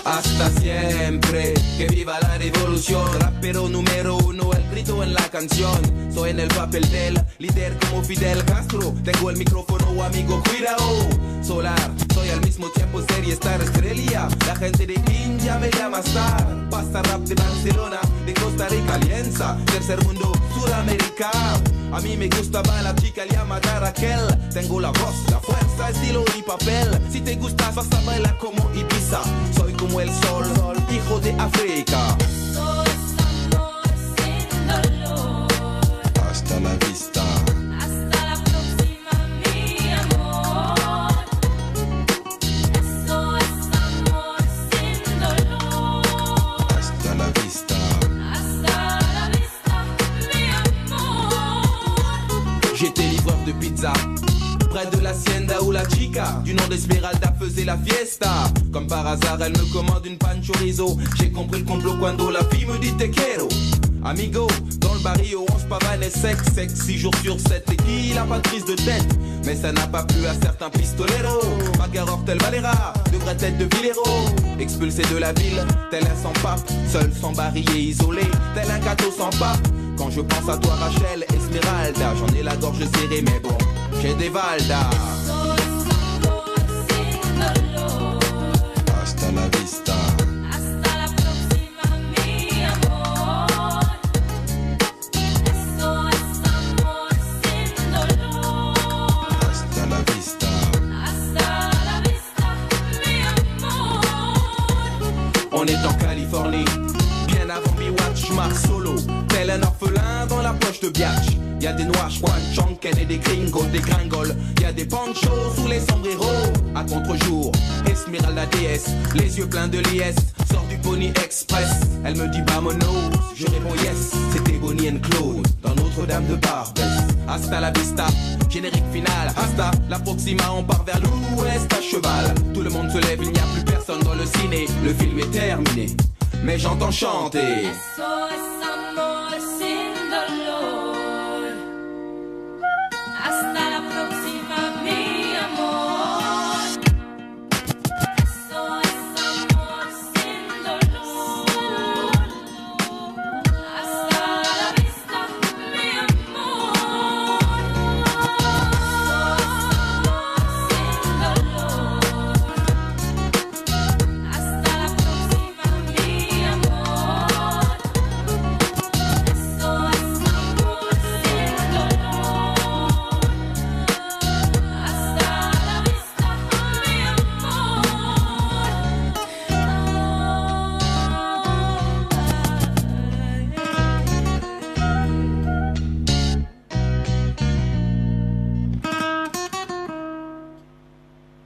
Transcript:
Hasta siempre, que viva la revolución. Rapero número uno, el grito en la canción. Soy en el papel del líder como Fidel Castro. Tengo el micrófono, amigo, cuidado. Solar, soy al mismo tiempo serie star estrella. La gente de India me llama star. Pasta rap de Barcelona, de Costa Rica, Alianza. Tercer mundo, Sudamérica. A mí me gustaba la chica llamada Raquel. Tengo la voz, la fuerza, estilo y papel. Si te gustas vas a bailar como Ibiza. Soy como el sol, hijo de África. Esto es amor sin dolor. Hasta la vista. Hasta la próxima, mi amor. Esto es amor sin dolor. Hasta la vista. Hasta la vista, mi amor. J'étais livreur de pizza près de l'hacienda où la chica du nom d'Esmeralda faisait la fiesta. Comme par hasard, elle me commande une pan chorizo. J'ai compris le complot quand la fille me dit te quiero. Amigo, dans le barrio, on se pavane et sexe. 6 jours sur 7, qui n'a pas de prise de tête. Mais ça n'a pas plu à certains pistoleros. Macarov tel Valera, de vraies têtes de Villero. Expulsé de la ville, tel un sans pape. Seul, sans bariller, isolé, tel un gâteau sans pape. Quand je pense à toi Rachel, Esmeralda, j'en ai la gorge serrée mais bon, j'ai des Valda. Esto es amor sin dolor. Hasta la vista. Hasta la próxima, mi amor. Esto es amor sin dolor. Hasta la vista. Hasta la vista, mi amor. On est en Californie, bien avant Bewatch, Marc Solo. Tel un orphelin dans la poche de Biatch. Y'a des noirs, Juan, Chanken et des gringos, des gringoles. Y'a des panchos sous les sombreros. À contre-jour, Esmeralda déesse, les yeux pleins de liesse. Sort du Pony Express, elle me dit vamonos. Je réponds yes, c'était Bonnie and Claude dans Notre-Dame de Barbès. Hasta la vista, générique final. Hasta la proxima, on part vers l'ouest à cheval. Tout le monde se lève, il n'y a plus personne dans le ciné. Le film est terminé, mais j'entends chanter. Eso es